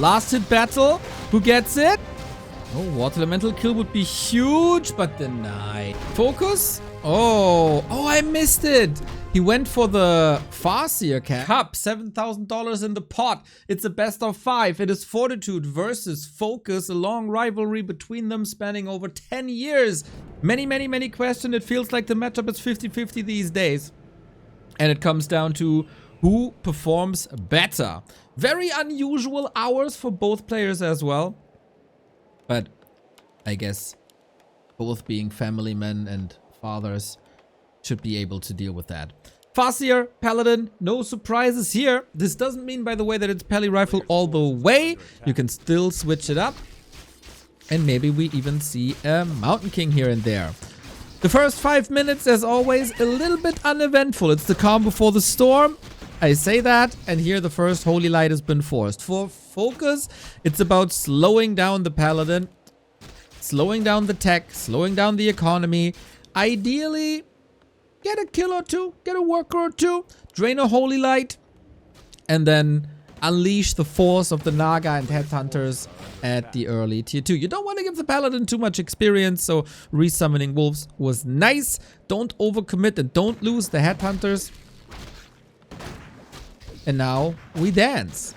Last hit battle. Who gets it? Oh, water elemental kill would be huge, but denied. FoCuS? Oh, I missed it. He went for the Farseer Cup. $7,000 in the pot. It's a best of 5. It is Fortitude versus FoCuS. A long rivalry between them spanning over 10 years. Many questions. It feels like the matchup is 50-50 these days. And it comes down to who performs better. Very unusual hours for both players as well. But I guess both being family men and fathers should be able to deal with that. Farseer, Paladin, no surprises here. This doesn't mean, by the way, that it's Pally Rifle all the way. You can still switch it up. And maybe we even see a Mountain King here and there. The first 5 minutes, as always, a little bit uneventful. It's the calm before the storm. I say that, and here the first Holy Light has been forced. For FoCuS, it's about slowing down the Paladin, slowing down the tech, slowing down the economy. Ideally, get a kill or two, get a worker or two, drain a Holy Light, and then unleash the force of the Naga and Headhunters at the early tier 2. You don't want to give the Paladin too much experience, so resummoning Wolves was nice. Don't overcommit and don't lose the Headhunters. And now we dance.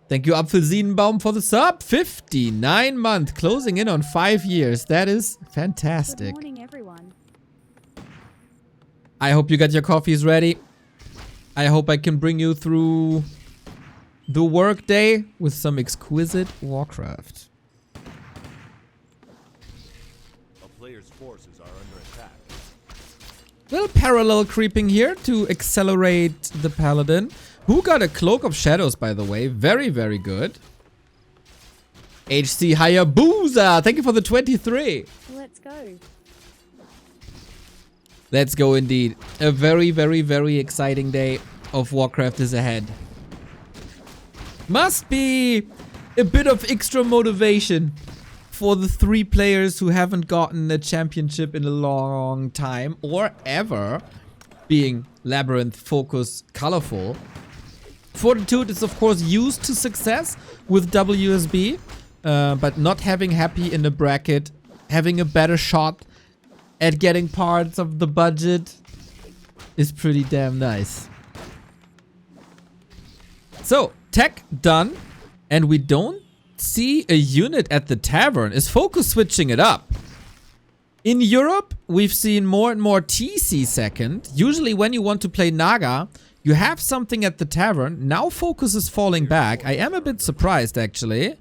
Thank you, Apfelsinenbaum, for the sub. 59 months, closing in on 5 years. That is fantastic. Good morning, everyone. I hope you got your coffees ready. I hope I can bring you through the work day with some exquisite Warcraft. A player's forces are under attack. Little parallel creeping here to accelerate the Paladin. Who got a Cloak of Shadows, by the way. Very good. HC Hayabusa, thank you for the 23. Let's go. Let's go indeed. A very exciting day of Warcraft is ahead. Must be a bit of extra motivation for the 3 players who haven't gotten a championship in a long time or ever, being Labyrinth, FoCuS, Colorful. Fortitude is of course used to success with WSB, but not having Happy in the bracket, having a better shot at getting parts of the budget is pretty damn nice. So, tech done, and we don't see a unit at the tavern. Is FoCuS switching it up? In Europe, we've seen more and more TC second. Usually when you want to play Naga, you have something at the tavern. Now FoCuS is falling back. I am a bit surprised, actually.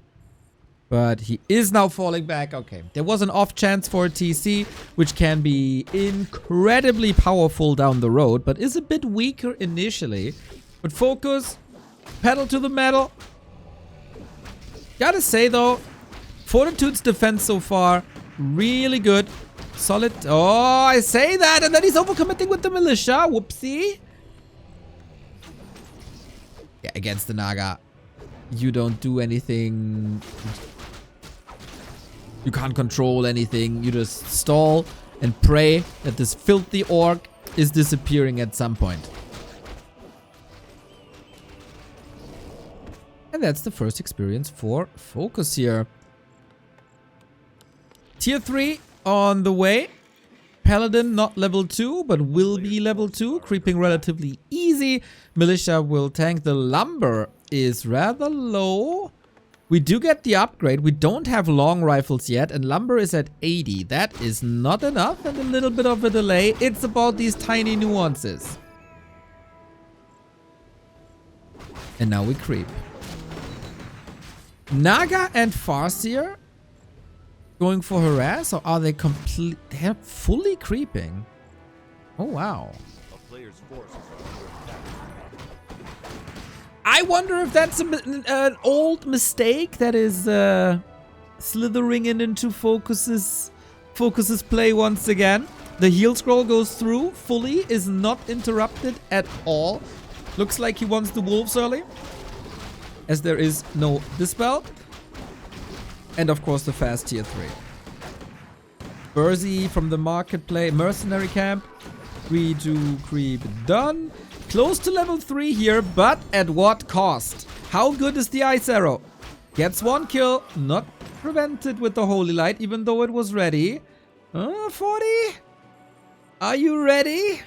But he is now falling back. Okay. There was an off chance for a TC, which can be incredibly powerful down the road, but is a bit weaker initially. But FoCuS, pedal to the metal. Gotta say, though, Fortitude's defense so far, really good. Solid. Oh, I say that, and then he's overcommitting with the militia. Whoopsie. Yeah, against the Naga, you don't do anything. You can't control anything. You just stall and pray that this filthy orc is disappearing at some point. And that's the first experience for FoCuS here. Tier 3 on the way. Paladin not level 2, but will be level 2, creeping relatively easy. Militia will tank. The lumber is rather low. We do get the upgrade. We don't have long rifles yet, and lumber is at 80. That is not enough, and a little bit of a delay. It's about these tiny nuances. And now we creep. Naga and Farseer going for harass, or are they they're fully creeping? Oh wow. A player's forces are under attack. I wonder if that's an old mistake that is slithering into FoCuS's play once again. The heal scroll goes through fully, is not interrupted at all. Looks like he wants the wolves early, as there is no dispel. And of course the fast tier 3. Burzy from the marketplace, mercenary camp. 3-2 creep done. Close to level 3 here, but at what cost? How good is the Ice Arrow? Gets 1 kill, not prevented with the Holy Light, even though it was ready. Forti? Are you ready?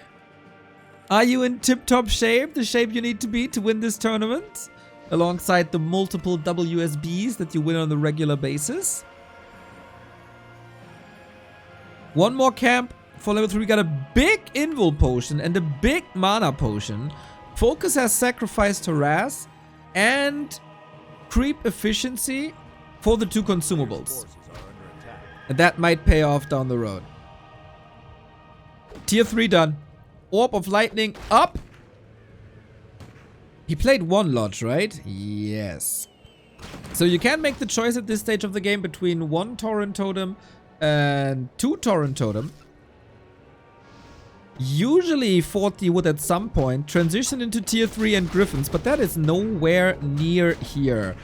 Are you in tip-top shape? The shape you need to be to win this tournament? Alongside the multiple WSBs that you win on a regular basis. One more camp for level 3. We got a big Invul potion and a big mana potion. FoCuS has sacrificed harass and creep efficiency for the 2 consumables. And that might pay off down the road. Tier 3 done. Orb of Lightning up. He played 1 Lodge, right? Yes. So you can make the choice at this stage of the game between 1 Torrent Totem and 2 Torrent Totem. Usually Forti would at some point transition into tier 3 and Griffins, but that is nowhere near here.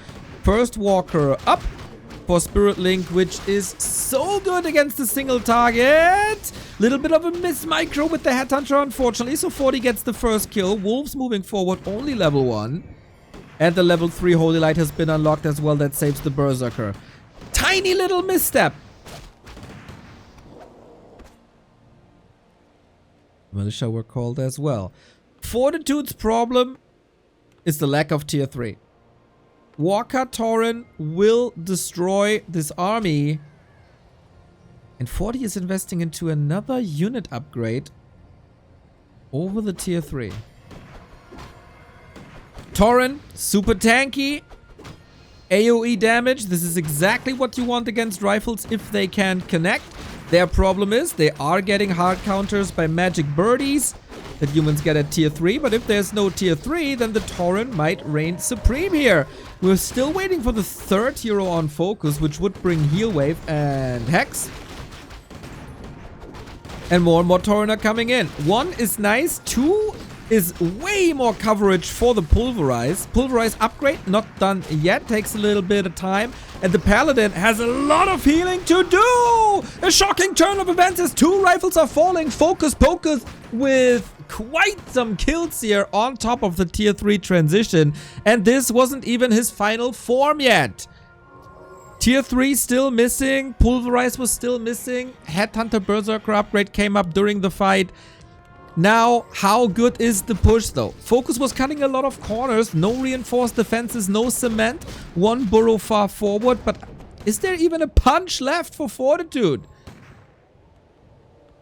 First Walker up for Spirit Link, which is so good against a single target. Little bit of a miss micro with the Headhunter, unfortunately, so Forti gets the first kill. Wolves moving forward, only level 1. And the level 3 Holy Light has been unlocked as well. That saves the Berserker. Tiny little misstep. Militia were called as well. Fortitude's problem is the lack of tier 3. Warcraft Tauren will destroy this army. And Forti is investing into another unit upgrade over the tier 3. Tauren, super tanky. AoE damage. This is exactly what you want against rifles if they can connect. Their problem is they are getting hard counters by magic birdies that humans get at tier 3. But if there's no tier 3, then the Tauren might reign supreme here. We're still waiting for the 3rd hero on FoCuS, which would bring Heal Wave and Hex. And more Tauren are coming in. 1 is nice. 2 is way more coverage for the Pulverize. Pulverize upgrade, not done yet. Takes a little bit of time. And the Paladin has a lot of healing to do! A shocking turn of events as 2 rifles are falling. FoCuS with quite some kills here on top of the tier 3 transition. And this wasn't even his final form yet. Tier 3 still missing. Pulverize was still missing. Headhunter Berserker upgrade came up during the fight. Now, how good is the push though? FoCuS was cutting a lot of corners. No reinforced defenses, no cement. 1 burrow far forward. But is there even a punch left for Fortitude?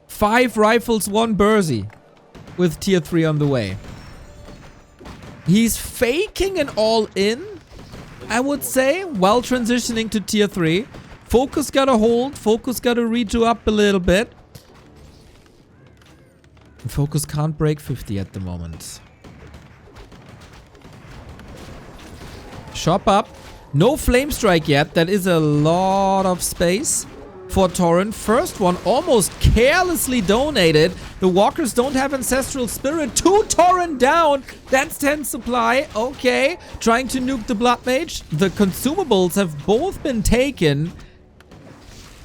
5 rifles, 1 Bursy. With tier 3 on the way. He's faking an all-in, I would say, while transitioning to tier 3. FoCuS got a hold. FoCuS got to redo up a little bit. FoCuS can't break 50 at the moment. Shop up. No Flame Strike yet. That is a lot of space for Tauren. First one almost carelessly donated. The Walkers don't have Ancestral Spirit. 2 Tauren down. That's 10 supply. Okay. Trying to nuke the Blood Mage. The consumables have both been taken.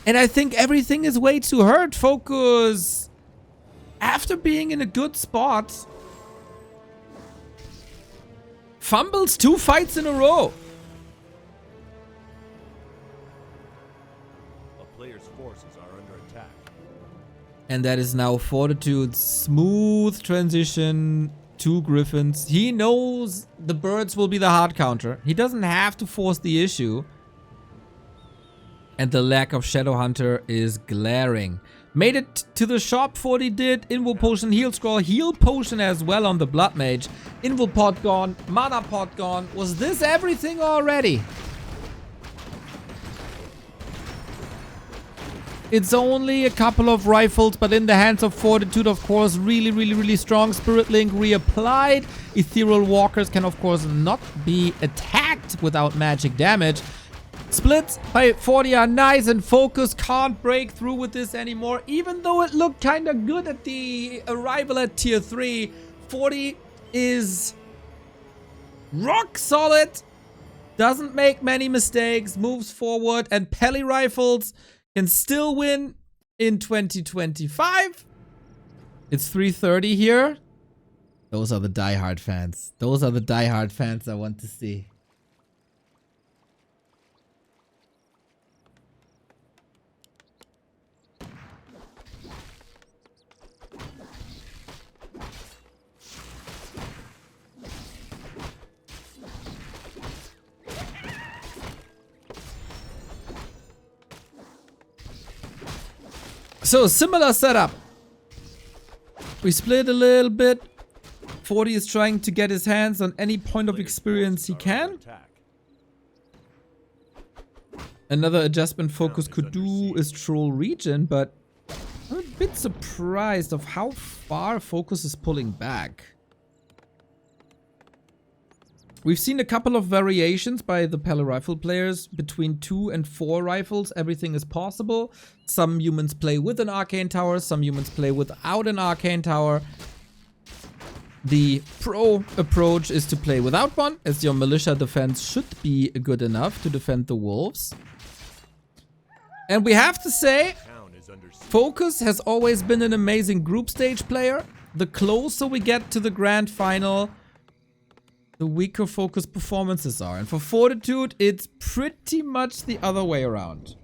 And I think everything is way too hurt. FoCuS, after being in a good spot, fumbles 2 fights in a row. A player's forces are under attack. And that is now Fortitude's smooth transition to Griffins. He knows the birds will be the hard counter. He doesn't have to force the issue. And the lack of Shadow Hunter is glaring. Made it to the shop, Forti did. Invul Potion, Heal Scroll, Heal Potion as well on the Blood Mage. Invul Pot gone, Mana Pot gone. Was this everything already? It's only a couple of rifles, but in the hands of Fortitude, of course, really strong. Spirit Link reapplied. Ethereal Walkers can, of course, not be attacked without magic damage. Splits by Forti are nice, and FoCuS can't break through with this anymore. Even though it looked kind of good at the arrival at tier 3, Forti is rock solid. Doesn't make many mistakes, moves forward, and Peli Rifles can still win in 2025. It's 3:30 here. Those are the diehard fans. Those are the diehard fans I want to see. So, similar setup. We split a little bit. Forti is trying to get his hands on any point of experience he can. Another adjustment FoCuS could do is troll region, but I'm a bit surprised of how far FoCuS is pulling back. We've seen a couple of variations by the Pele rifle players. Between 2 and 4 rifles, everything is possible. Some humans play with an arcane tower, some humans play without an arcane tower. The pro approach is to play without one, as your militia defense should be good enough to defend the wolves. And we have to say, FoCuS has always been an amazing group stage player. The closer we get to the grand final, the weaker FoCuS performances are. And for Fortitude, it's pretty much the other way around.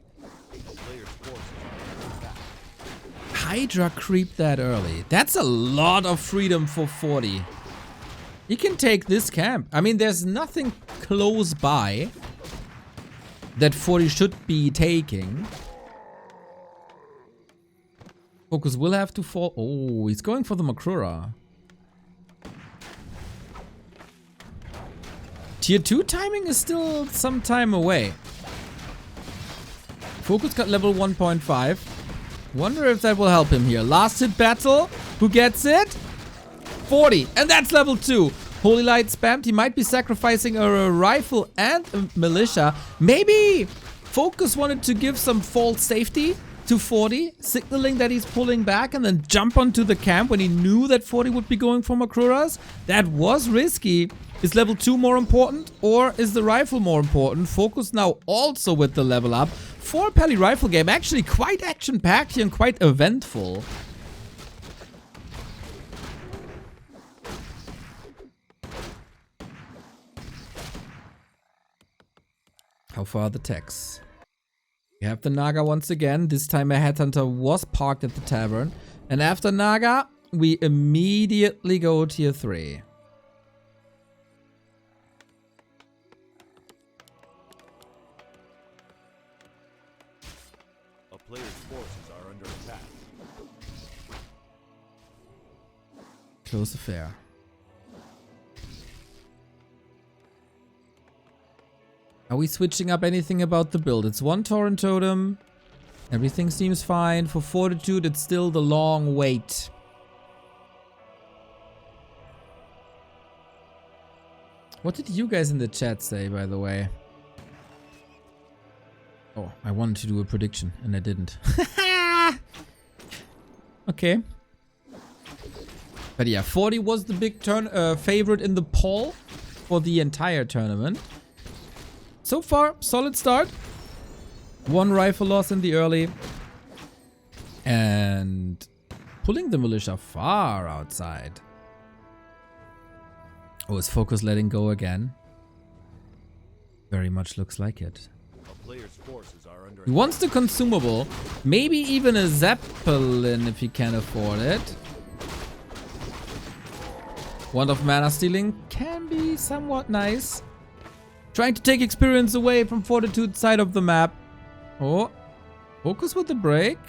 Hydra creeped that early. That's a lot of freedom for Forti. He can take this camp. I mean, there's nothing close by that Forti should be taking. FoCuS will have to fall. Oh, he's going for the Makrura. Tier 2 timing is still some time away. FoCuS got level 1.5. Wonder if that will help him here. Last hit battle. Who gets it? Forti. And that's level 2. Holy Light spammed. He might be sacrificing a rifle and a militia. Maybe FoCuS wanted to give some false safety to Forti, signaling that he's pulling back and then jump onto the camp when he knew that Forti would be going for Makruras. That was risky. Is level 2 more important, or is the rifle more important? FoCuS now also with the level up. For Pele rifle game, actually quite action-packed here and quite eventful. How far are the techs? We have the Naga once again. This time a headhunter was parked at the tavern. And after Naga, we immediately go tier 3. A player's forces are under attack. Close affair. Are we switching up anything about the build? It's 1 Torrent Totem. Everything seems fine. For Fortitude, it's still the long wait. What did you guys in the chat say, by the way? Oh, I wanted to do a prediction, and I didn't. Okay. But yeah, Forti was the big favorite in the poll for the entire tournament. So far, solid start. 1 rifle loss in the early. And pulling the militia far outside. Oh, is FoCuS letting go again? Very much looks like it. A player's forces are under He wants the consumable. Maybe even a Zeppelin if he can afford it. Wand of mana stealing can be somewhat nice. Trying to take experience away from Fortitude's side of the map. Oh, FoCuS with the break.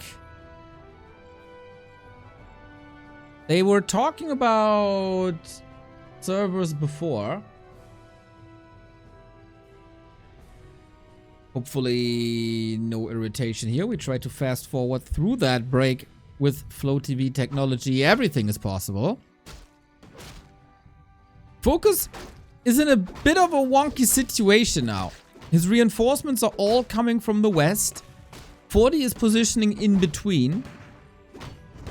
They were talking about servers before. Hopefully no irritation here. We try to fast forward through that break with Flow TV technology. Everything is possible. FoCuS is in a bit of a wonky situation now. His reinforcements are all coming from the west. Forti is positioning in between.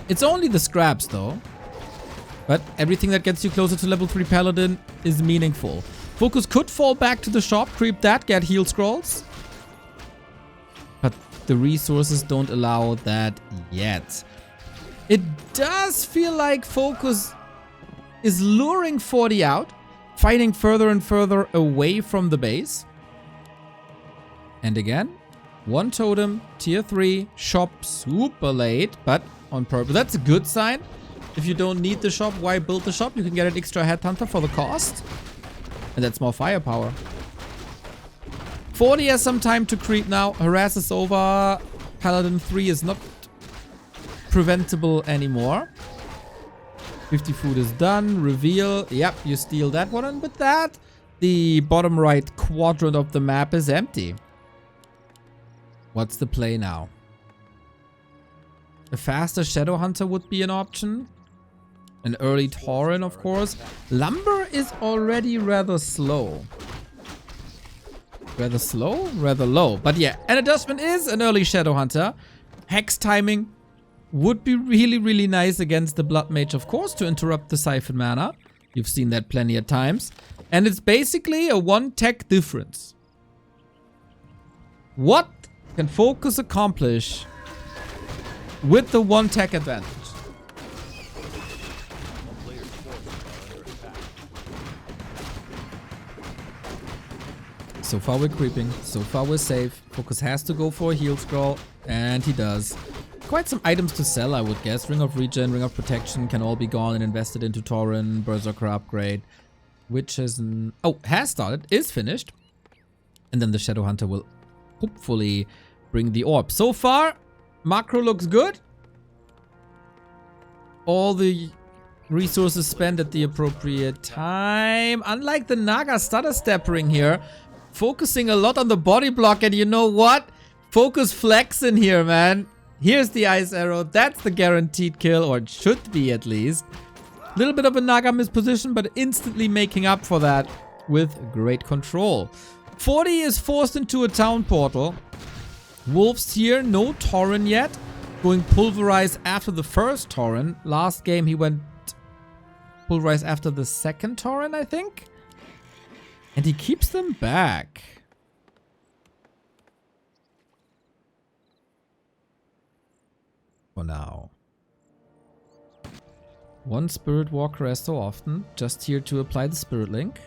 It's only the scraps though. But everything that gets you closer to level 3 Paladin is meaningful. FoCuS could fall back to the shop, creep that, get heal scrolls. But the resources don't allow that yet. It does feel like FoCuS is luring Forti out, fighting further and further away from the base. And again, one totem, tier 3, shop super late, but on purpose. That's a good sign. If you don't need the shop, why build the shop? You can get an extra headhunter for the cost. And that's more firepower. Forti has some time to creep now. Harass is over. Paladin 3 is not preventable anymore. 50 food is done. Reveal. Yep, you steal that one. And with that, the bottom right quadrant of the map is empty. What's the play now? A faster Shadow Hunter would be an option. An early Tauren, of course. Lumber is already rather slow. Rather slow? Rather low. But yeah, an adjustment is an early Shadow Hunter. Hex timing would be really, really nice against the Blood Mage, of course, to interrupt the Siphon mana. You've seen that plenty of times. And it's basically a 1 tech difference. What can FoCuS accomplish with the 1 tech advantage? So far we're creeping, so far we're safe. FoCuS has to go for a heal scroll, and he does. Quite some items to sell, I would guess. Ring of Regen, Ring of Protection can all be gone and invested into Tauren, Berserker upgrade. Which is... has started, is finished. And then the Shadow Hunter will hopefully bring the orb. So far, macro looks good. All the resources spent at the appropriate time. Unlike the Naga stutter steppering here, focusing a lot on the body block. And you know what? FoCuS flex in here, man. Here's the ice arrow. That's the guaranteed kill, or it should be at least. A little bit of a Naga misposition, but instantly making up for that with great control. Forti is forced into a town portal. Wolves here, no Tauren yet. Going Pulverize after the first Tauren. Last game he went Pulverize after the second Tauren, I think. And he keeps them back. For now. One Spirit Walker as so often. Just here to apply the Spirit Link.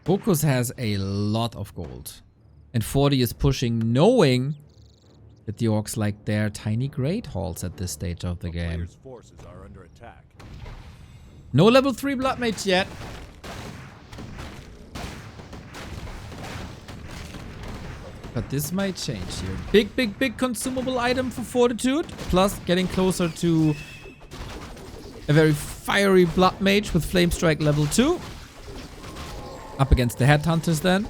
FoCuS has a lot of gold. And Forti is pushing, knowing that the orcs like their tiny great halls at this stage of the game. Forces are under attack. No level 3 Blood Mage yet. But this might change here. Big, big, big consumable item for Fortitude. Plus getting closer to a very fiery Blood Mage with Flame Strike level 2. Up against the Headhunters then.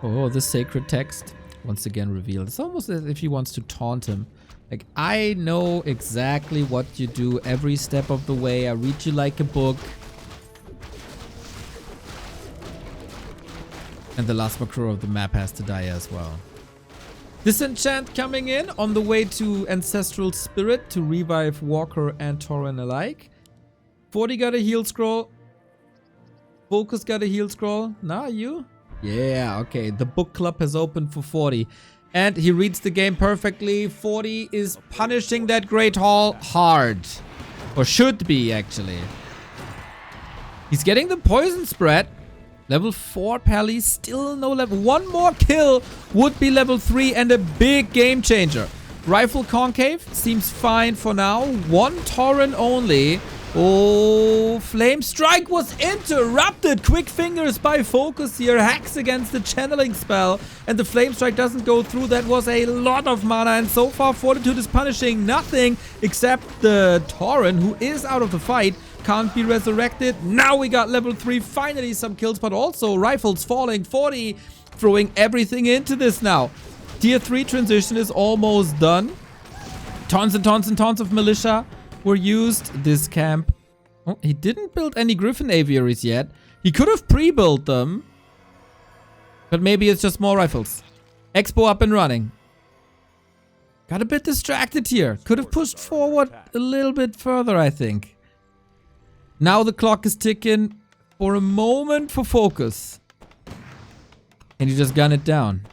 Oh, the Sacred Text. Once again revealed. It's almost as if he wants to taunt him. Like, I know exactly what you do every step of the way. I read you like a book. And the last Makro of the map has to die as well. Disenchant coming in on the way to Ancestral Spirit to revive Walker and Tauren alike. Forti got a heal scroll. FoCuS got a heal scroll. Nah, you? Yeah, okay. The book club has opened for Forti. And he reads the game perfectly. Forti is punishing that Great Hall hard. Or should be, actually. He's getting the poison spread. Level 4 Pally, still no level. One more kill would be level 3 and a big game changer. Rifle Concave seems fine for now. One Tauren only. Oh, Flame Strike was interrupted. Quick fingers by FoCuS here. Hacks against the channeling spell. And the Flame Strike doesn't go through. That was a lot of mana. And so far, Fortitude is punishing nothing except the Tauren, who is out of the fight. Can't be resurrected. Now we got level 3. Finally some kills, but also rifles falling. Forti throwing everything into this now. Tier 3 transition is almost done. Tons and tons and tons of militia were used. This camp. Oh, he didn't build any Griffin aviaries yet. He could have pre-built them. But maybe it's just more rifles. Expo up and running. Got a bit distracted here. Could have pushed forward a little bit further, I think. Now the clock is ticking for a moment for FoCuS. And you just gun it down.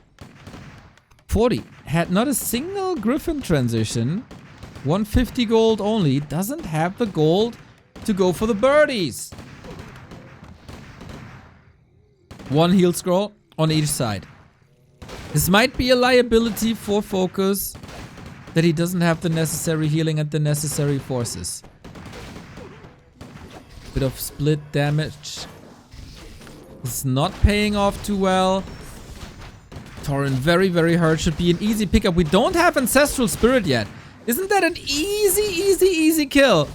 Forti had not a single Griffin transition. 150 gold only. Doesn't have the gold to go for the birdies. One heal scroll on each side. This might be a liability for FoCuS, that he doesn't have the necessary healing and the necessary forces. Bit of split damage. It's not paying off too well. Torrent very, very hurt. Should be an easy pickup. We don't have Ancestral Spirit yet. Isn't that an easy kill?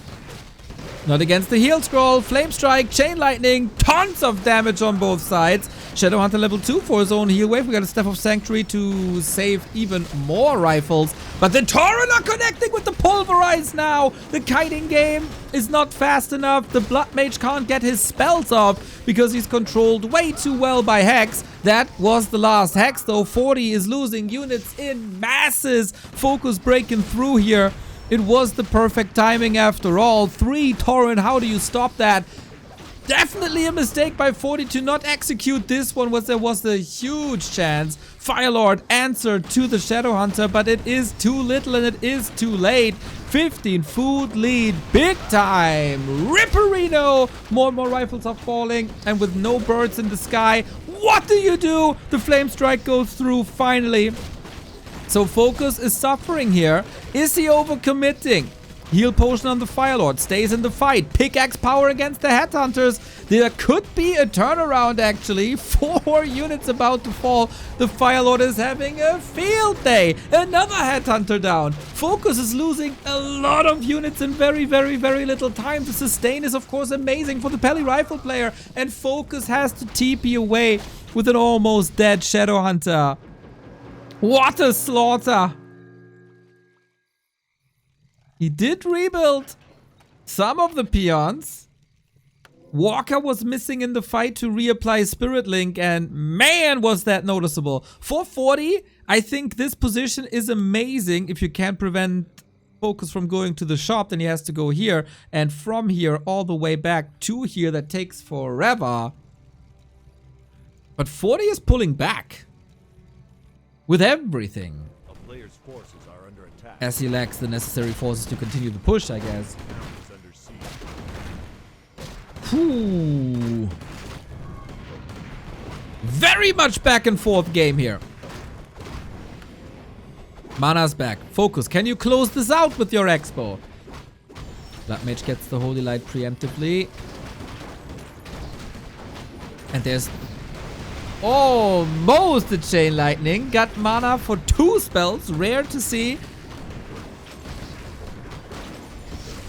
Not against the heal scroll. Flame Strike, Chain Lightning. Tons of damage on both sides. Shadowhunter level 2 for his own heal wave. We got a Staff of Sanctuary to save even more rifles. But the Torrent are connecting with the Pulverize now. The kiting game is not fast enough. The Blood Mage can't get his spells off because he's controlled way too well by Hex. That was the last Hex though. Forti is losing units in masses. FoCuS breaking through here. It was the perfect timing after all. 3 Torrent, how do you stop that? Definitely a mistake by Forti to not execute this one. There was a huge chance. Firelord answered to the Shadowhunter, but it is too little and it is too late. 15 food lead, big time. Ripperino. More and more rifles are falling, and with no birds in the sky, what do you do? The Flame Strike goes through finally. So FoCuS is suffering here. Is he overcommitting? Heal potion on the Firelord, stays in the fight. Pickaxe power against the Headhunters. There could be a turnaround actually. 4 units about to fall. The Firelord is having a field day. Another Headhunter down. FoCuS is losing a lot of units in very, very, very little time. The sustain is of course amazing for the Peli Rifle player. And FoCuS has to TP away with an almost dead Shadowhunter. What a slaughter! He did rebuild some of the peons. Walker was missing in the fight to reapply Spirit Link, and man was that noticeable. For Forti, I think this position is amazing. If you can't prevent FoCuS from going to the shop, then he has to go here. And from here all the way back to here, that takes forever. But Forti is pulling back with everything, A player's forces are under attack. as he lacks the necessary forces to continue the push, I guess. Town is under siege. Ooh. Very much back and forth game here. Mana's back. FoCuS, can you close this out with your expo? Blood Mage gets the Holy Light preemptively. And there's almost a Chain Lightning. Got mana for 2 spells. Rare to see.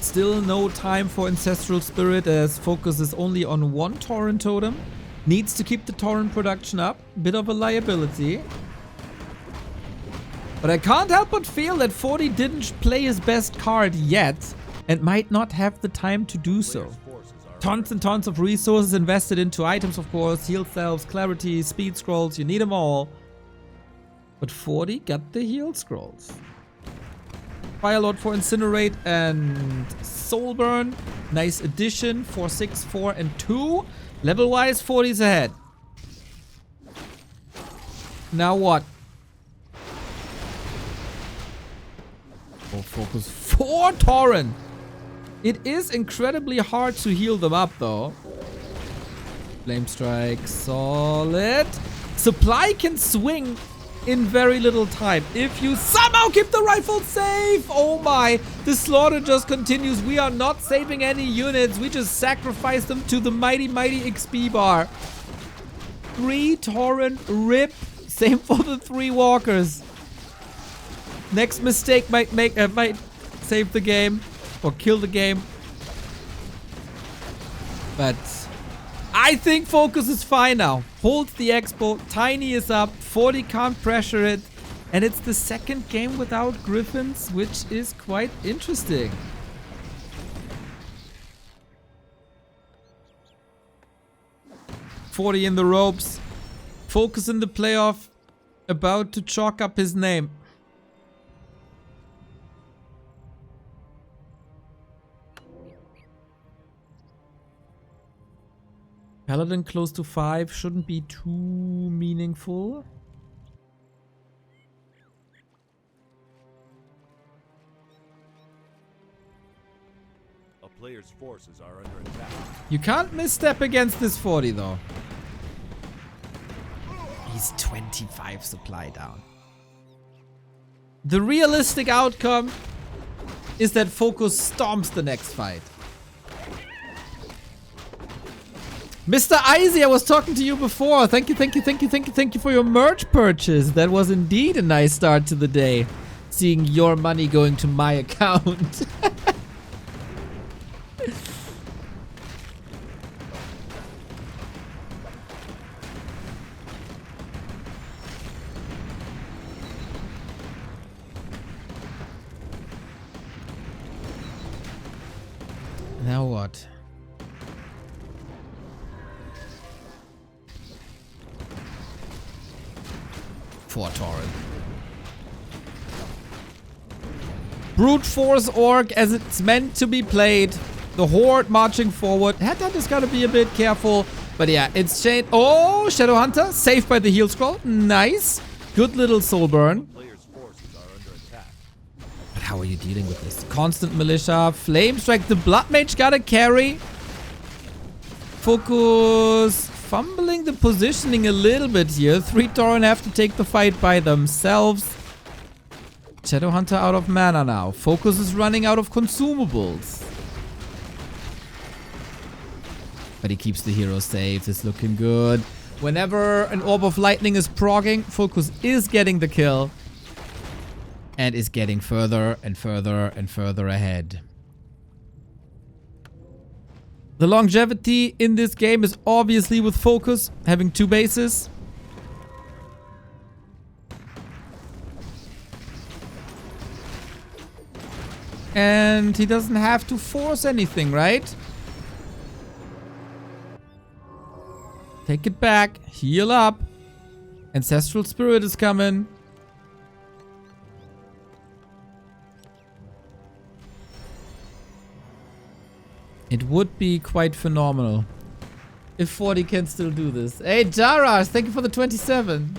Still no time for Ancestral Spirit, as FoCuS is only on 1 Torrent Totem. Needs to keep the Torrent production up. Bit of a liability. But I can't help but feel that Forti didn't play his best card yet, and might not have the time to do so. Tons and tons of resources invested into items, of course. Heal cells, clarity, speed scrolls, you need them all. But Forti got the heal scrolls. Firelord for Incinerate and Soulburn. Nice addition. 4, 6, 4, and 2. Level-wise, Forti's ahead. Now what? Oh, FoCuS. 4 Torrent. It is incredibly hard to heal them up, though. Flame Strike, solid. Supply can swing in very little time if you somehow keep the rifle safe. Oh my, the slaughter just continues. We are not saving any units. We just sacrifice them to the mighty XP bar. 3 Torrent, rip. Same for the 3 walkers. Next mistake might save the game or kill the game. But I think FoCuS is fine now. Holds the expo. Tiny is up. Forti can't pressure it. And it's the second game without Griffins, which is quite interesting. Forti in the ropes. FoCuS in the playoff. About to chalk up his name. Paladin close to 5 shouldn't be too meaningful. player's forces are under attack. You can't misstep against this 40 though. He's 25 supply down. The realistic outcome is that FoCuS storms the next fight. Mr. Icy, I was talking to you before. Thank you for your merch purchase. That was indeed a nice start to the day. Seeing your money going to my account. Now what? For Torrent. Brute force orc as it's meant to be played. The horde marching forward. Headhunt is gotta be a bit careful. But yeah, it's chain. Oh, Shadow Hunter saved by the heal scroll. Nice. Good little soul burn. Player's forces are under attack. But how are you dealing with this? Constant militia. Flame strike. The blood mage gotta carry. FoCuS fumbling the positioning a little bit here. 3 Tauren have to take the fight by themselves. Shadow Hunter out of mana now. FoCuS is running out of consumables. But he keeps the hero safe. It's looking good. Whenever an Orb of Lightning is progging, FoCuS is getting the kill. And is getting further and further and further ahead. The longevity in this game is obviously with FoCuS, having 2 bases. And he doesn't have to force anything, right? Take it back, heal up. Ancestral Spirit is coming. It would be quite phenomenal if Forti can still do this. Hey, Jaras, thank you for the 27.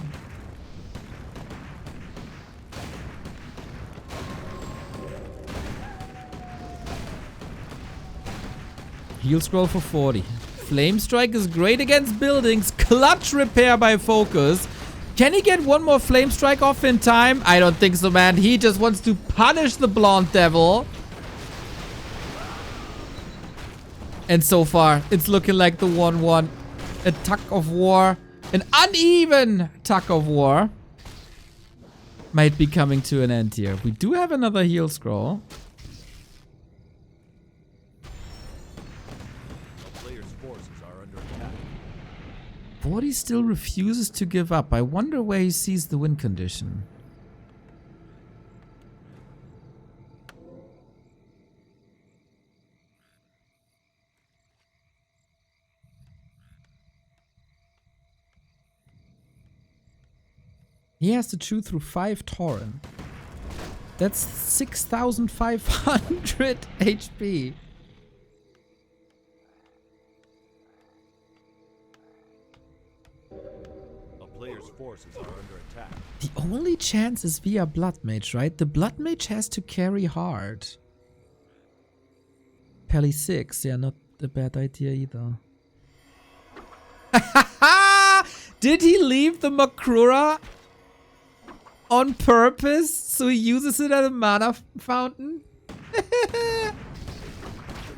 Heal scroll for 40. Flame strike is great against buildings. Clutch repair by FoCuS. Can he get one more flame strike off in time? I don't think so, man. He just wants to punish the blonde devil. And so far, it's looking like the 1-1. A tug of war. An uneven tug of war. Might be coming to an end here. We do have another heal scroll. The player's forces are under attack. Forti still refuses to give up. I wonder where he sees the win condition. He has to chew through 5 Tauren. That's 6,500 HP. A player's forces are under attack. The only chance is via Blood Mage, right? The Blood Mage has to carry hard. Pally 6, yeah, not a bad idea either. Did he leave the Makrura on purpose, so he uses it as a mana fountain?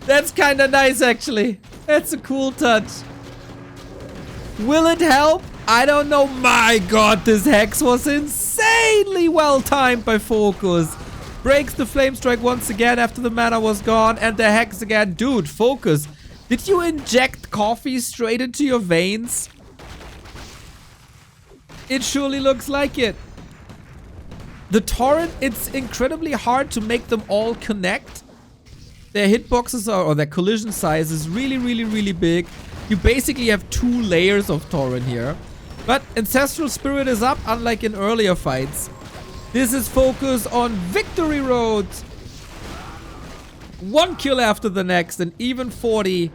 That's kind of nice, actually. That's a cool touch. Will it help? I don't know. My god, this Hex was insanely well timed by FoCuS. Breaks the Flame Strike once again after the mana was gone, and the Hex again. Dude, FoCuS, did you inject coffee straight into your veins? It surely looks like it. The Torrent, it's incredibly hard to make them all connect. Their hitboxes or their collision size is really big. You basically have 2 layers of Torrent here. But Ancestral Spirit is up, unlike in earlier fights. This is FoCuS on victory road. 1 kill after the next, and even Forti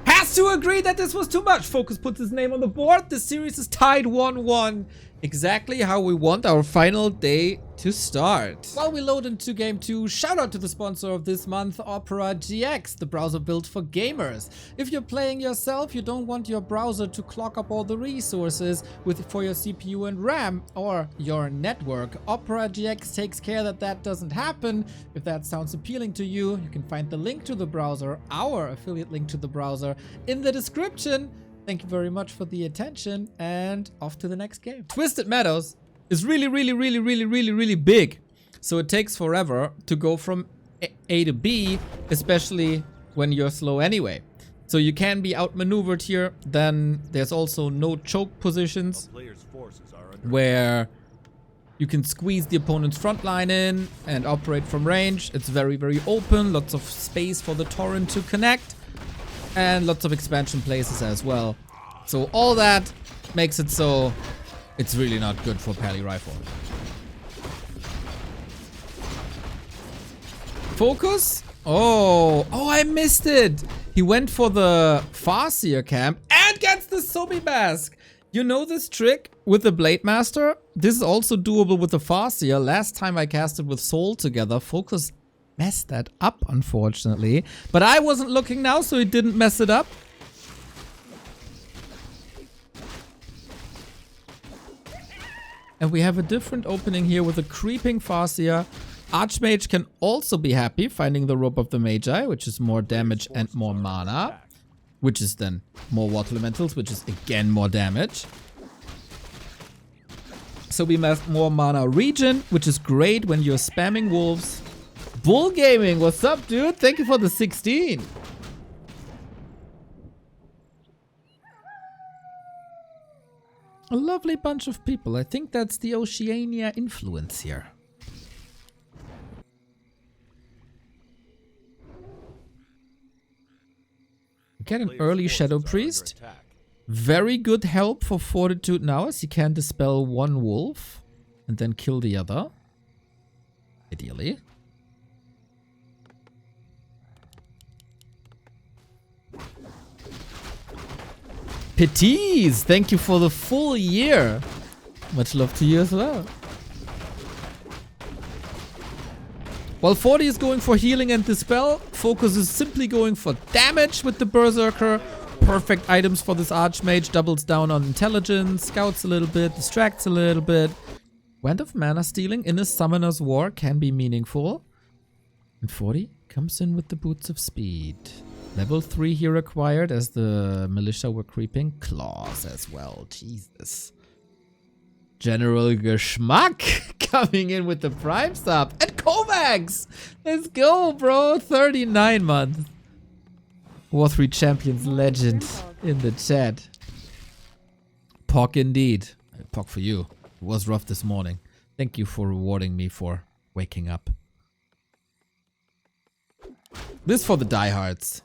has to agree that this was too much. FoCuS puts his name on the board. The series is tied 1-1. Exactly how we want our final day to start. While we load into game 2, shout out to the sponsor of this month, Opera GX, the browser built for gamers. If you're playing yourself, you don't want your browser to clog up all the resources for your CPU and RAM or your network. Opera GX takes care that that doesn't happen. If that sounds appealing to you, you can find the link to the browser, our affiliate link to the browser, in the description. Thank you very much for the attention, and off to the next game. Twisted Meadows is really big. So it takes forever to go from A to B, especially when you're slow anyway. So you can be outmaneuvered here. Then there's also no choke positions where you can squeeze the opponent's front line in and operate from range. It's very open, lots of space for the torrent to connect. And lots of expansion places as well. So all that makes it so it's really not good for Pally Rifle. FoCuS? Oh, I missed it. He went for the Farseer camp and gets the Sobi Mask. You know this trick with the Blade Master? This is also doable with the Farseer. Last time I casted with Soul together, FoCuS messed that up, unfortunately. But I wasn't looking now, so he didn't mess it up. And we have a different opening here with a creeping Farseer. Archmage can also be happy finding the Rope of the Magi, which is more damage and more mana. Which is then more Water Elementals, which is again more damage. So we have more mana regen, which is great when you're spamming wolves. Bull Gaming, what's up, dude? Thank you for the 16. A lovely bunch of people. I think that's the Oceania influence here. Get an early Shadow Priest. Very good help for Fortitude now, as he can dispel one wolf and then kill the other. Ideally. Petties, thank you for the full year. Much love to you as well. While Forti is going for healing and dispel, FoCuS is simply going for damage with the Berserker. Perfect items for this Archmage. Doubles down on intelligence, scouts a little bit, distracts a little bit. Wand of Mana stealing in a Summoner's War can be meaningful. And Forti comes in with the Boots of Speed. Level 3 here acquired as the militia were creeping. Claws as well. Jesus. General Geschmack coming in with the Prime Sub. And Kovacs! Let's go, bro. 39 months. War 3 Champions legend in the chat. Pog indeed. Pog for you. It was rough this morning. Thank you for rewarding me for waking up. This for the diehards.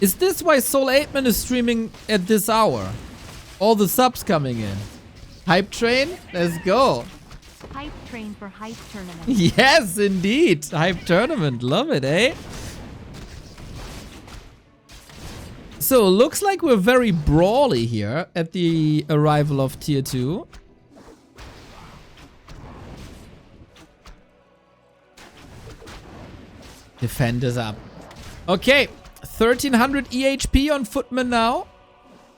Is this why Soul 8man is streaming at this hour? All the subs coming in. Hype train? Let's go. Hype train for hype tournament. Yes, indeed. Hype tournament. Love it, eh? So, looks like we're very brawly here at the arrival of Tier 2. Defenders up. Okay. 1300 EHP on Footman now.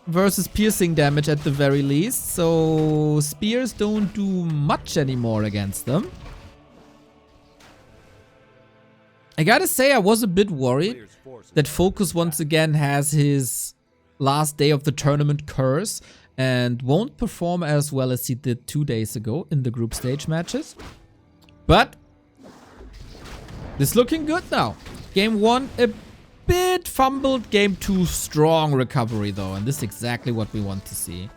Versus piercing damage at the very least. So spears don't do much anymore against them. I gotta say, I was a bit worried that FoCuS once again has his last day of the tournament curse and won't perform as well as he did 2 days ago in the group stage matches. But it's looking good now. Game 1, a bit fumbled. Game 2, strong recovery though, and this is exactly what we want to see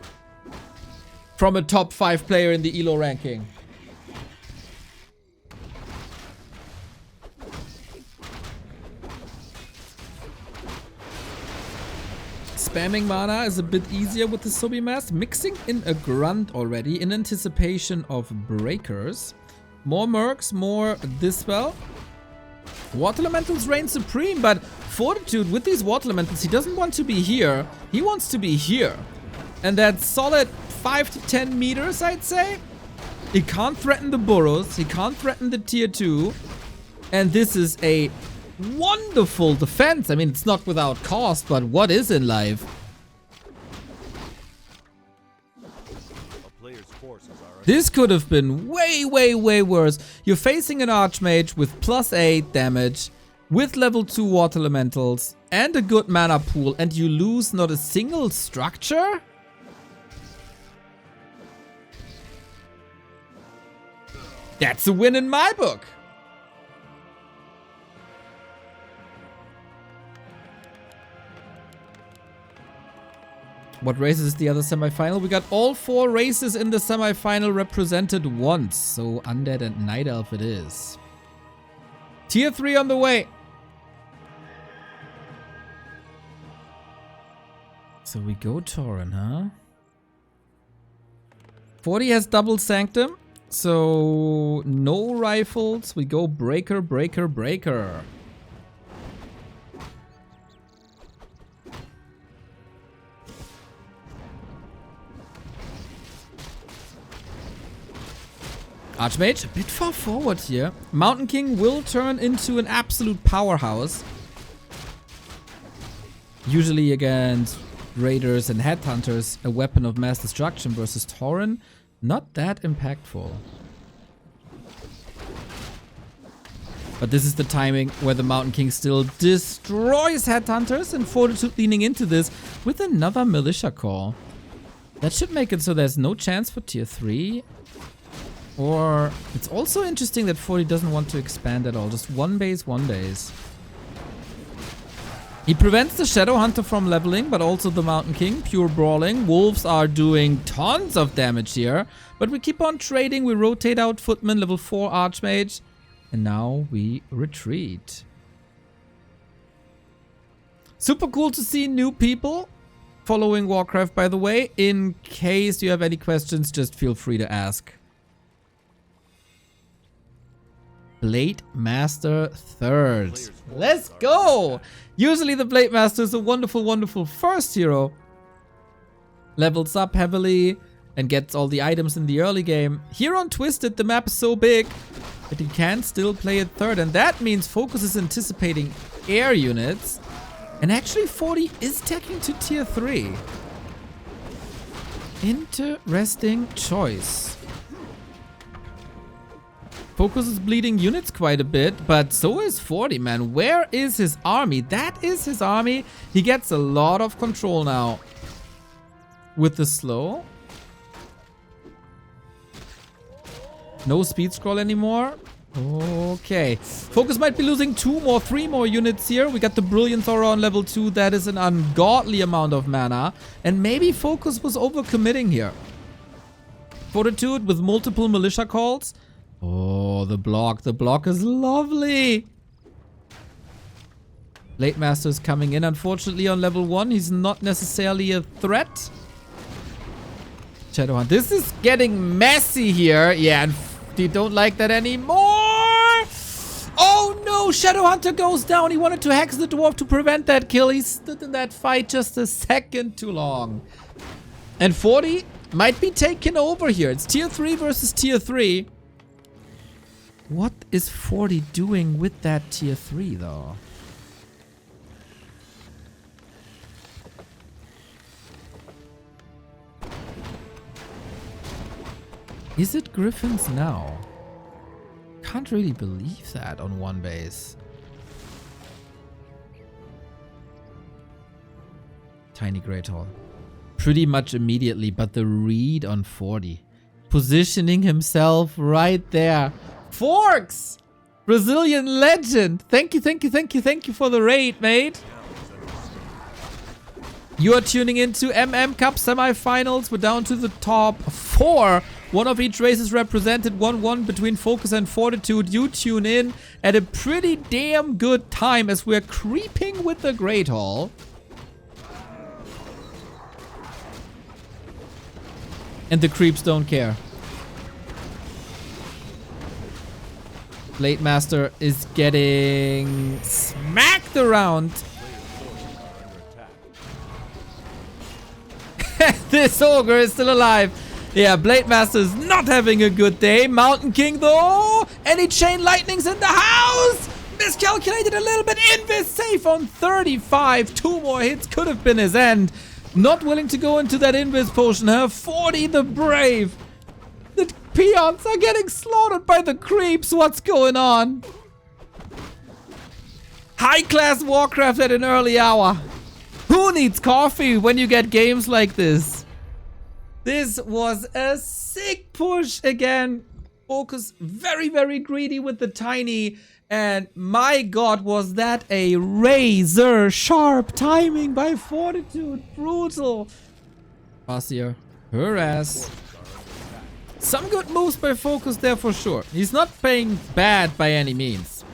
from a top 5 player in the ELO ranking. Spamming mana is a bit easier with the Sobi Mask. Mixing in a Grunt already in anticipation of breakers. More Mercs, more Dispel. Water Elementals reign supreme, but Fortitude with these Water Elementals, he doesn't want to be here. He wants to be here. And that's solid 5 to 10 meters, I'd say. He can't threaten the burrows. He can't threaten the tier 2. And this is a wonderful defense. I mean, it's not without cost, but what is in life? This could have been way, way, way worse. You're facing an Archmage with +8 damage, with level 2 Water Elementals, and a good mana pool, and you lose not a single structure? That's a win in my book. What races is the other semifinal? We got all 4 races in the semifinal represented once. So Undead and Night Elf it is. Tier 3 on the way. So we go Tauren, huh? Forti has double Sanctum. So no rifles. We go Breaker, Breaker, Breaker. Archmage, a bit far forward here. Mountain King will turn into an absolute powerhouse. Usually against Raiders and Headhunters, a weapon of mass destruction versus Tauren. Not that impactful. But this is the timing where the Mountain King still destroys Headhunters, and Fortitude leaning into this with another Militia Call. That should make it so there's no chance for tier 3. Or it's also interesting that Forti doesn't want to expand at all. Just one base, one base. He prevents the Shadow Hunter from leveling, but also the Mountain King. Pure brawling. Wolves are doing tons of damage here. But we keep on trading. We rotate out Footman, level 4 Archmage. And now we retreat. Super cool to see new people following Warcraft, by the way. In case you have any questions, just feel free to ask. Blade Master 3rd. Let's go! Usually the Blade Master is a wonderful, wonderful first hero. Levels up heavily and gets all the items in the early game. Here on Twisted, the map is so big that he can still play it 3rd. And that means FoCuS is anticipating air units. And actually Forti is taking to tier 3. Interesting choice. FoCuS is bleeding units quite a bit, but so is Forti, man. Where is his army? That is his army. He gets a lot of control now. With the slow. No speed scroll anymore. Okay. FoCuS might be losing 3 more units here. We got the Brilliance Aura on level 2. That is an ungodly amount of mana. And maybe FoCuS was overcommitting here. Fortitude with multiple militia calls. Oh, the block. The block is lovely. Blade Master is coming in. Unfortunately, on level 1, he's not necessarily a threat. Shadowhunt. This is getting messy here. Yeah, and you don't like that anymore. Oh no, Shadowhunter goes down. He wanted to hex the dwarf to prevent that kill. He stood in that fight just a second too long. And Forti might be taken over here. It's tier 3 versus tier 3. What is Forti doing with that tier 3 though? Is it Griffins now? Can't really believe that on one base. Tiny Great Hall. Pretty much immediately, but the read on Forti. Positioning himself right there. Forks! Brazilian legend! Thank you, thank you, thank you, thank you for the raid, mate. You are tuning into Cup semifinals. We're down to the top 4. One of each race is represented 1-1 between FoCuS and Fortitude. You tune in at a pretty damn good time as we're creeping with the Great Hall. And the creeps don't care. Blade Master is getting smacked around. This ogre is still alive. Yeah, Blade Master is not having a good day. Mountain King though. Any chain lightnings in the house? Miscalculated a little bit. Invis safe on 35. 2 more hits could have been his end. Not willing to go into that Invis potion, huh? Forti the Brave. The peons are getting slaughtered by the creeps. What's going on? High class Warcraft at an early hour. Who needs coffee when you get games like this? This was a sick push again. FoCuS very, very greedy with the tiny. And my god, was that a razor sharp timing by Fortitude. Brutal. Fassier, her ass. Some good moves by FoCuS there for sure. He's not playing bad by any means.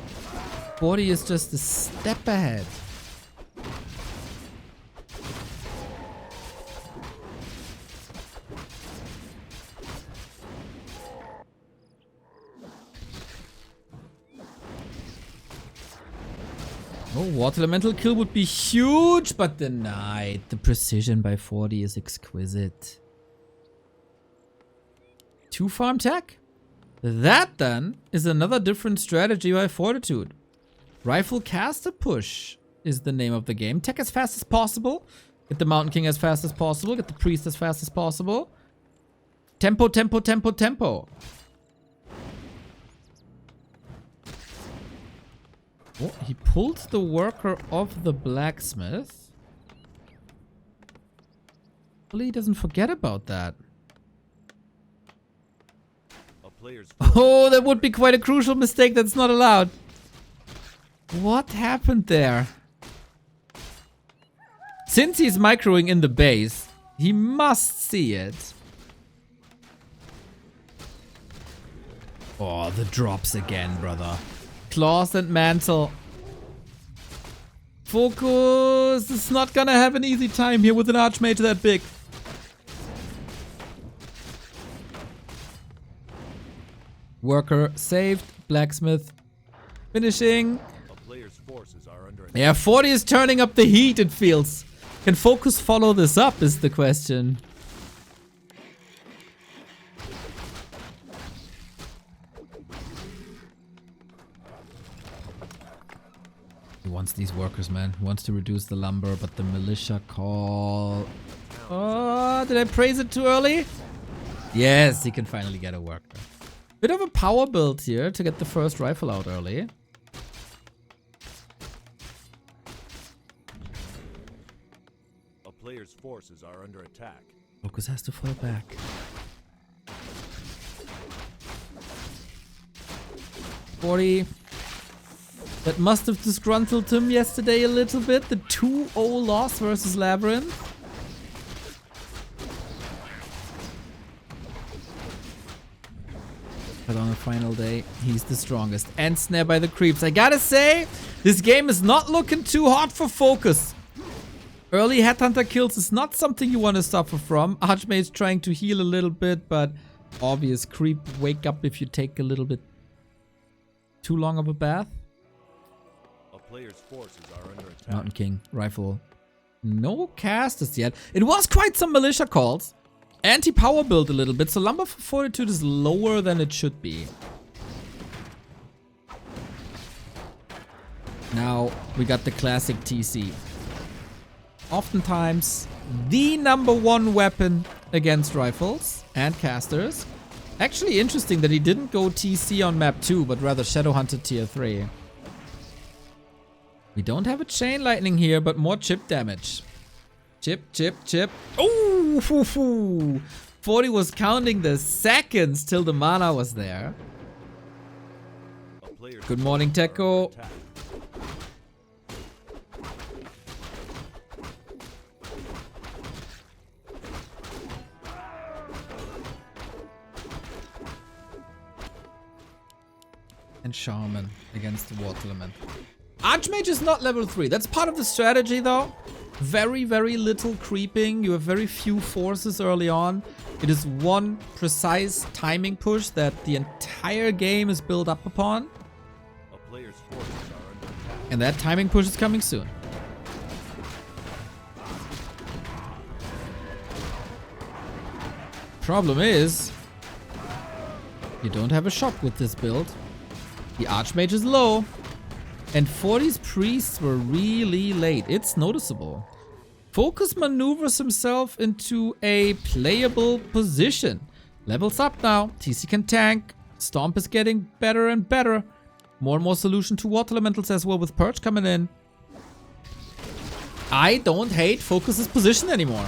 Forti is just a step ahead. Oh, water elemental kill would be huge, but denied. The precision by Forti is exquisite. 2 farm tech? That then is another different strategy by Fortitude. Rifle caster push is the name of the game. Tech as fast as possible. Get the Mountain King as fast as possible. Get the Priest as fast as possible. Tempo, tempo, tempo, tempo. Oh, he pulled the worker of the blacksmith. Hopefully he doesn't forget about that. Oh, that would be quite a crucial mistake that's not allowed. What happened there? Since he's microing in the base, he must see it. Oh, the drops again, brother. Claws and mantle. FoCuS is not gonna have an easy time here with an archmage that big. Worker saved. Blacksmith finishing. Yeah, Forti is turning up the heat, it feels. Can FoCuS follow this up is the question. He wants these workers, man. He wants to reduce the lumber, but the militia call... Oh, did I praise it too early? Yes, he can finally get a worker. Bit of a power build here to get the first rifle out early. A player's forces are under attack. FoCuS has to fall back. Forti. That must have disgruntled him yesterday a little bit. The 2-0 loss versus Labyrinth. But on the final day, he's the strongest. And snare by the creeps. I gotta say, this game is not looking too hot for FoCuS. Early headhunter kills is not something you want to suffer from. Archmage trying to heal a little bit, but obvious creep wake up if you take a little bit too long of a bath. A player's forces are under attack. Mountain King, rifle. No casters yet. It was quite some militia calls. Anti-power build a little bit, so lumber for Fortitude is lower than it should be. Now we got the classic TC. Oftentimes the #1 weapon against rifles and casters. Actually interesting that he didn't go TC on map 2, but rather Shadowhunter tier 3. We don't have a chain lightning here, but more chip damage. Chip, chip, chip. Oh, Forti was counting the seconds till the mana was there. Good morning, Tekko. And Shaman against the Water Element. Archmage is not level 3. That's part of the strategy though. Very, very little creeping. You have very few forces early on. It is one precise timing push that the entire game is built up upon. And that timing push is coming soon. Problem is, you don't have a shop with this build. The Archmage is low. And Forti's priests were really late. It's noticeable. FoCuS maneuvers himself into a playable position. Levels up now. TC can tank. Stomp is getting better and better. More and more solution to water elementals as well with Purge coming in. I don't hate FoCuS's position anymore.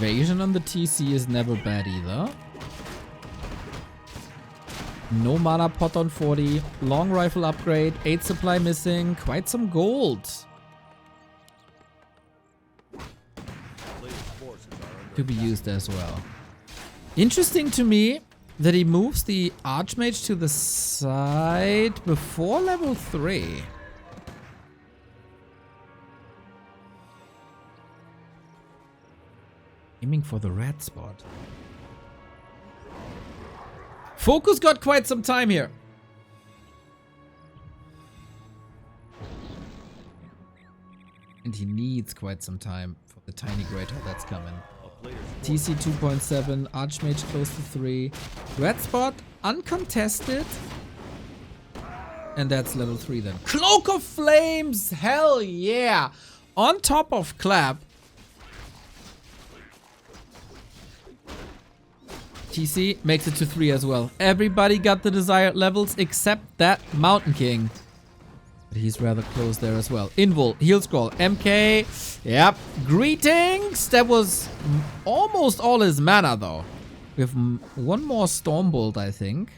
Evasion on the TC is never bad either. No mana pot on 40. Long rifle upgrade. 8 supply missing. Quite some gold. To be used as well. Interesting to me that he moves the Archmage to the side before level 3. Aiming for the red spot. FoCuS got quite some time here. And he needs quite some time for the tiny greater that's coming. TC 2.7, Archmage close to 3. Red spot uncontested. And that's level 3 then. Cloak of Flames! Hell yeah! On top of Clap. TC makes it to 3 as well. Everybody got the desired levels except that Mountain King. But he's rather close there as well. Invul, heal scroll, MK. Yep. Greetings. That was almost all his mana though. We have one more Stormbolt, I think.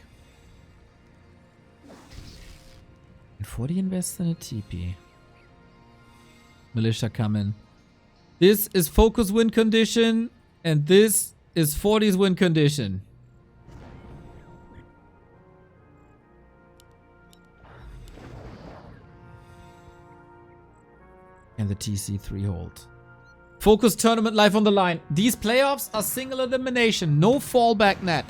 And 40 invests in a TP. Militia coming. This is FoCuS win condition. And this is 40's win condition. And the TC3 hold. FoCuS tournament life on the line. These playoffs are single elimination. No fallback net.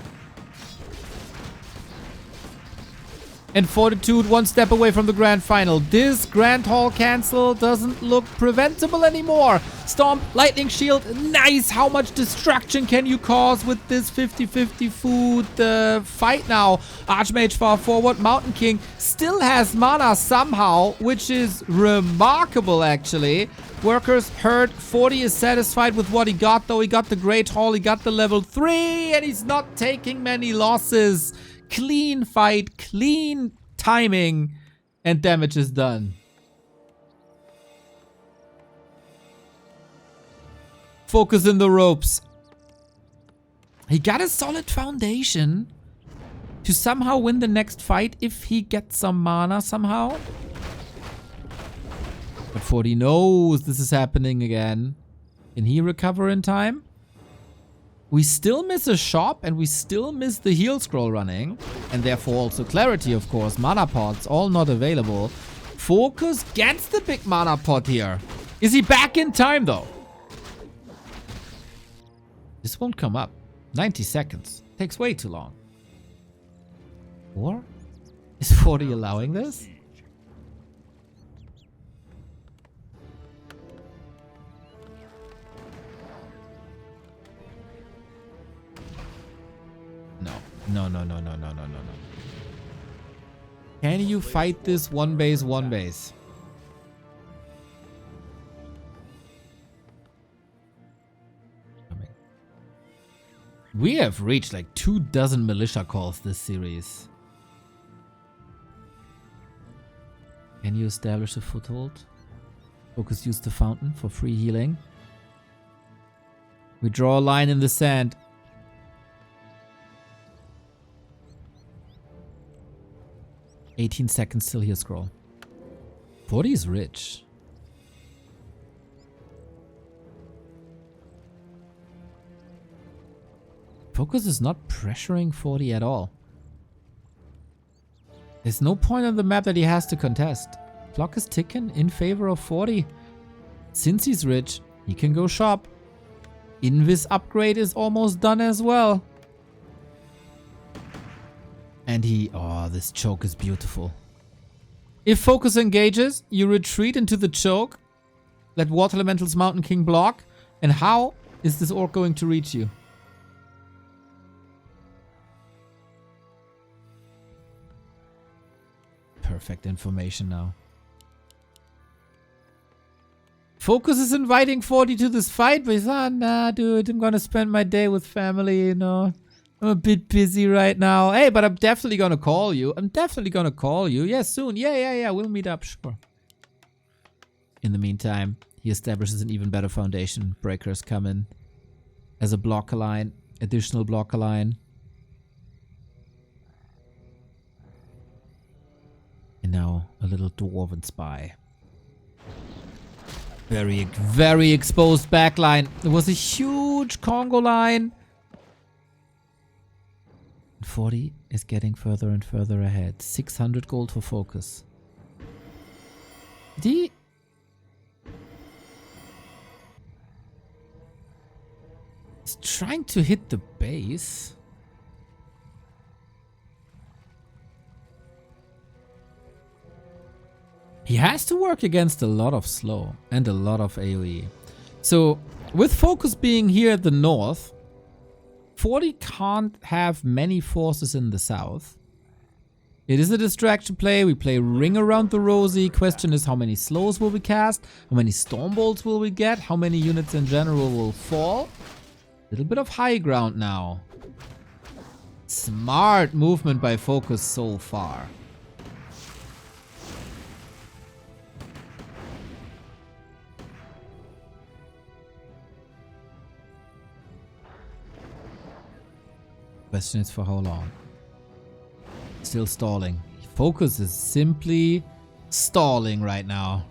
And Fortitude one step away from the grand final. This grand hall cancel doesn't look preventable anymore. Stomp, lightning shield, nice. How much destruction can you cause with this 50-50 food fight now? Archmage far forward. Mountain King still has mana somehow, which is remarkable actually. Workers hurt. 40 is satisfied with what he got though. He got the great hall, he got the level 3, and he's not taking many losses. Clean fight, clean timing, and damage is done. FoCuS in the ropes. He got a solid foundation to somehow win the next fight if he gets some mana somehow. But 40 knows this is happening again. Can he recover in time? We still miss a shop and we still miss the heal scroll running. And therefore also clarity, of course. Mana pots, all not available. FoCuS gets the big mana pot here. Is he back in time though? This won't come up. 90 seconds. Takes way too long. Or? Is 40 allowing this? No. Can you fight this one base? We have reached like 24 militia calls this series. Can you establish a foothold? FoCuS use the fountain for free healing. We draw a line in the sand. 18 seconds till heal scroll. 40 is rich. FoCuS is not pressuring Forti at all. There's no point on the map that he has to contest. Clock is ticking in favor of Forti. Since he's rich, he can go shop. Invis upgrade is almost done as well. And oh, this choke is beautiful. If FoCuS engages, you retreat into the choke. Let Water Elemental's Mountain King block. And how is this orc going to reach you? Perfect information now. FoCuS is inviting Forti to this fight, but he's nah, dude, I'm gonna spend my day with family, you know. I'm a bit busy right now. Hey, but I'm definitely gonna call you. Yeah, soon. Yeah, we'll meet up, sure. In the meantime, he establishes an even better foundation. Breakers come in as a blocker line, additional blocker line. And now a little dwarven spy. Very exposed backline. There was a huge Congo line. Forti is getting further and further ahead. 600 gold for FoCuS. He's trying to hit the base. He has to work against a lot of slow and a lot of AoE. So with FoCuS being here at the north, Forti can't have many forces in the south. It is a distraction play. We play ring around the rosy. Question is, how many slows will we cast? How many storm bolts will we get? How many units in general will fall? A little bit of high ground now. Smart movement by FoCuS so far. Question is for how long? Still stalling. FoCuS is simply stalling right now.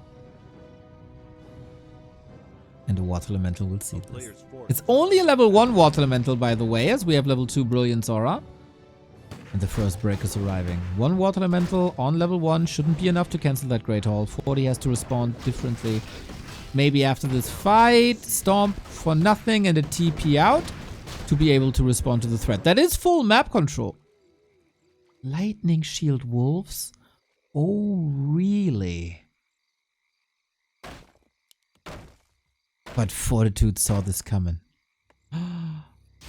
And the Water Elemental will see this. It's only a level 1 Water Elemental, by the way, as we have level 2 Brilliance Aura. And the first break is arriving. 1 Water Elemental on level 1 shouldn't be enough to cancel that Great Hall. Forti has to respond differently. Maybe after this fight, Stomp for nothing and a TP out to be able to respond to the threat. That is full map control. Lightning Shield Wolves? Oh, really? But Fortitude saw this coming.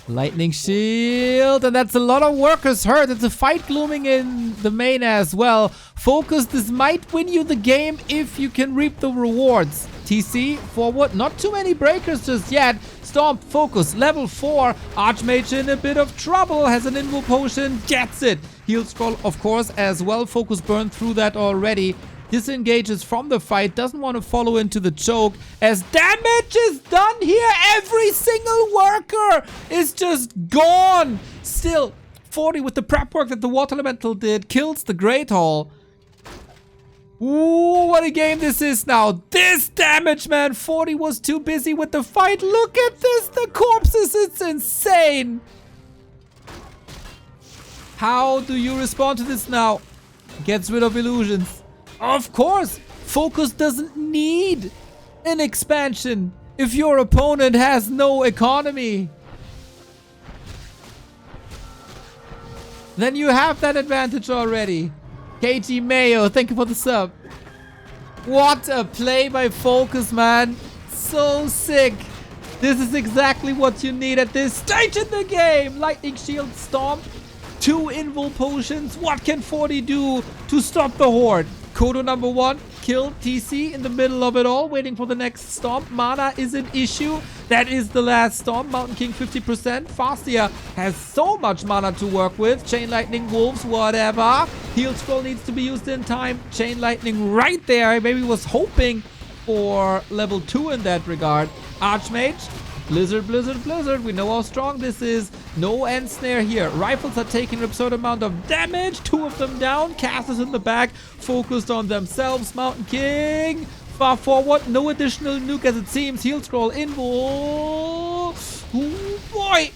Lightning Shield, and that's a lot of workers hurt. It's a fight glooming in the main as well. FoCuS, this might win you the game if you can reap the rewards. TC, forward, not too many breakers just yet. Stomp, FoCuS, level 4. Archmage in a bit of trouble, has an Invo Potion, gets it. Heal Scroll, of course, as well. FoCuS burned through that already. Disengages from the fight, doesn't want to follow into the choke, as damage is done here. Every single worker is just gone. Still, Forti with the prep work that the Water Elemental did, kills the Great Hall. Ooh, what a game this is now. This damage, man. Forti was too busy with the fight. Look at this, the corpses, it's insane. How do you respond to this now? Gets rid of illusions. Of course, FoCuS doesn't need an expansion if your opponent has no economy. Then you have that advantage already. KG Mayo, thank you for the sub. What a play by FoCuS, man. So sick. This is exactly what you need at this stage in the game. Lightning Shield Stomp. 2 Invul Potions. What can Forti do to stop the Horde? Kodo number 1, killed TC in the middle of it all, waiting for the next Stomp. Mana is an issue. That is the last Stomp. Mountain King 50%. Fastia has so much mana to work with. Chain Lightning, Wolves, whatever. Heal Scroll needs to be used in time. Chain Lightning right there. Maybe was hoping for level 2 in that regard. Archmage. Blizzard, Blizzard, Blizzard. We know how strong this is. No end snare here. Rifles are taking an absurd amount of damage. 2 of them down. Casters in the back. Focused on themselves. Mountain King. Far forward. No additional nuke as it seems. Heal Scroll. Invul. Oh boy.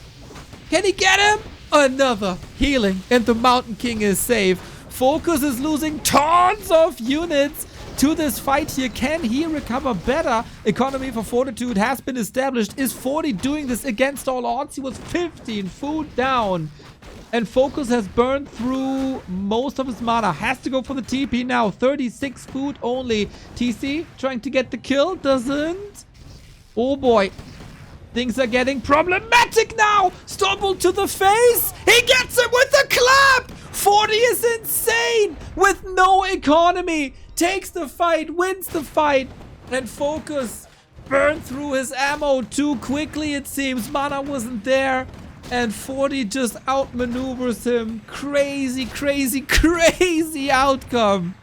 Can he get him? Another healing, and the Mountain King is safe. FoCuS is losing tons of units to this fight here. Can he recover better? Economy for Fortitude has been established. Is Forti doing this against all odds? He was 15 food down. And FoCuS has burned through most of his mana. Has to go for the TP now. 36 food only. TC trying to get the kill. Doesn't. Oh boy. Things are getting problematic now. Stumble to the face. He gets it with the clap. Forti is insane with no economy. Takes the fight, wins the fight. And FoCuS burned through his ammo too quickly, it seems. Mana wasn't there. And Forti just outmaneuvers him. Crazy, crazy, crazy outcome.